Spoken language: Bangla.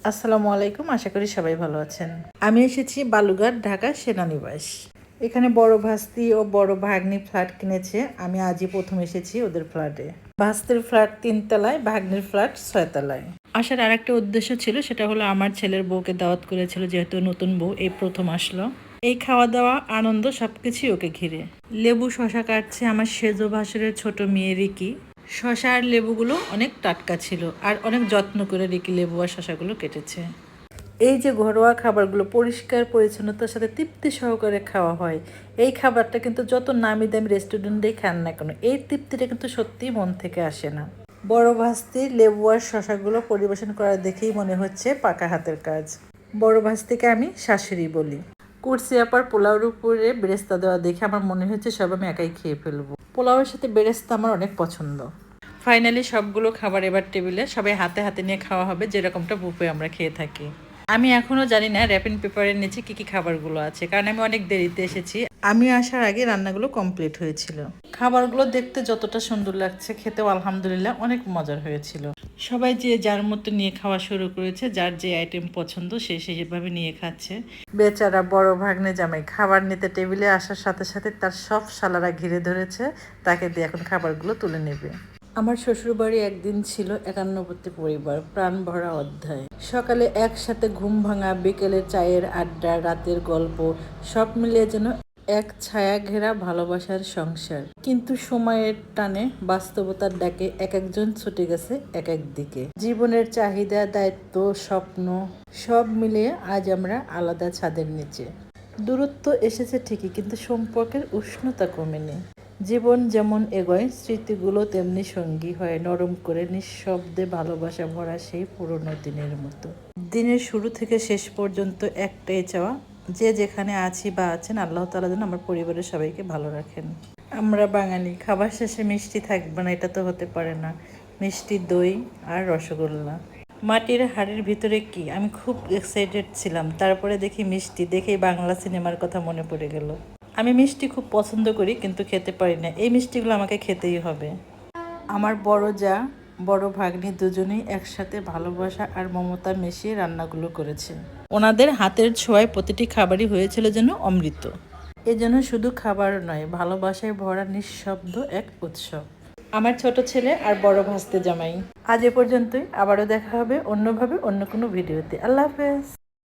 আসসালামু আলাইকুম, আশা করি সবাই ভালো আছেন। আমি এসেছি বালুঘাট, ঢাকা সেনানিবাস। এখানে বড় ভাস্তি ও বড় ভাগ্নি ফ্ল্যাট কিনেছে। আমি আজই প্রথম এসেছি ওদের ফ্ল্যাটে। ভাস্তির ফ্ল্যাট 3 তলায়, ভাগ্নির ফ্ল্যাট 6 তলায়। আসার আরেকটা উদ্দেশ্য ছিল, সেটা হলো আমার ছেলের বউকে দাওয়াত করেছিল, যেহেতু নতুন বউ এই প্রথম আসলো। এই খাওয়া দাওয়া আনন্দ সবকিছুই ওকে ঘিরে। লেবু শশা কাটছে আমার সেজো ভাসুরের ছোট মেয়ে রিকি। শশা আর লেবুগুলো অনেক টাটকা ছিল, আর অনেক যত্ন করে রিকি লেবু আর শশাগুলো কেটেছে। এই যে ঘরোয়া খাবারগুলো পরিষ্কার পরিচ্ছন্নতার সাথে তৃপ্তি সহকারে খাওয়া হয়, এই খাবারটা কিন্তু যত নামি দামি রেস্টুরেন্টেই খান না কেন, এই তৃপ্তিটা কিন্তু সত্যিই মন থেকে আসে না। বড় ভাস্তি লেবু আর শশাগুলো পরিবেশন করা দেখেই মনে হচ্ছে পাকা হাতের কাজ। বড় ভাস্তিকে আমি শাশুড়ি বলি। কুরসি আপার পোলাওর উপরে বেরেস্তা দেওয়া দেখে আমার মনে হচ্ছে সব আমি একাই খেয়ে ফেলবো। পোলাওয়ের সাথে বেরেস্তা আমার অনেক পছন্দ। ফাইনালি সবগুলো খাবার এবার টেবিলে সবাই হাতে হাতে নিয়ে খাওয়া হবে, যেরকমটা বুফে আমরা খেয়ে থাকি। আমি এখনো জানি না র্যাপিং পেপারের নিচে কি কি খাবারগুলো আছে, কারণ আমি অনেক দেরিতে এসেছি। আমি আসার আগে রান্নাগুলো কমপ্লিট হয়েছিল। খাবারগুলো দেখতে যতটা সুন্দর লাগছে, খেতেও আলহামদুলিল্লাহ অনেক মজার হয়েছিল। সবাই যে যার মতো নিয়ে খাওয়া শুরু করেছে, যার যে আইটেম পছন্দ সে সেভাবে নিয়ে খাচ্ছে। বেচারা বড় ভাগ্নে জামাই খাবার নিতে টেবিলে আসার সাথে সাথে তার সব শালারা ঘিরে ধরেছে, তাকে দিয়ে এখন খাবারগুলো তুলে নেবে। আমার শ্বশুরবাড়ি একদিন ছিল 91 পরিবার, প্রাণ ভরা অধ্যায়। সকালে একসাথে ঘুম ভাঙা, বিকেলে চায়ের আড্ডা, রাতের গল্প, সব মিলিয়ে যেন এক ছায়া ঘেরা ভালোবাসার সংসার। কিন্তু সময়ের টানে, বাস্তবতার ডাকে এক একজন ছুটে গেছে এক এক দিকে। জীবনের চাহিদা, দায়িত্ব, স্বপ্ন সব মিলিয়ে আজ আমরা আলাদা ছাদের নিচে। দূরত্ব এসেছে ঠিকই, কিন্তু সম্পর্কের উষ্ণতা কমেনি। জীবন যেমন এগোয়, স্মৃতিগুলো তেমনি সঙ্গী হয়, নরম করে নিঃশব্দে ভালোবাসা ভরা সেই পুরনো দিনের মতো। দিনের শুরু থেকে শেষ পর্যন্ত একটাই চাওয়া, যে যেখানে আছি বা আছেন, আল্লাহ তাআলা যেন আমার পরিবারের সবাইকে ভালো রাখেন। আমরা বাঙালি, খাবার শেষে মিষ্টি থাকবে না এটা তো হতে পারে না। মিষ্টি, দই আর রসগোল্লা। মাটির হাড়ির ভিতরে কি, আমি খুব এক্সাইটেড ছিলাম। তারপরে দেখি মিষ্টি, দেখেই বাংলা সিনেমার কথা মনে পড়ে গেল। আমি মিষ্টি খুব পছন্দ করি, কিন্তু খেতে পারি না। এই মিষ্টিগুলো আমাকে খেতেই হবে। আমার বড় যা, বড় ভাগ্নি দুজনেই একসাথে ভালোবাসা আর মমতা মিশিয়ে রান্নাগুলো করেছে। ওনাদের হাতের ছোঁয়ায় প্রতিটি খাবারই হয়েছিল যেন অমৃত। এজন্য শুধু খাবার নয়, ভালোবাসায় ভরা নিঃশব্দ এক উৎসব। আমার ছোট ছেলে আর বড় ভাস্তে জামাই। আজ এ পর্যন্তই, আবারও দেখা হবে অন্যভাবে অন্য কোনো ভিডিওতে। আল্লাহ হাফেজ।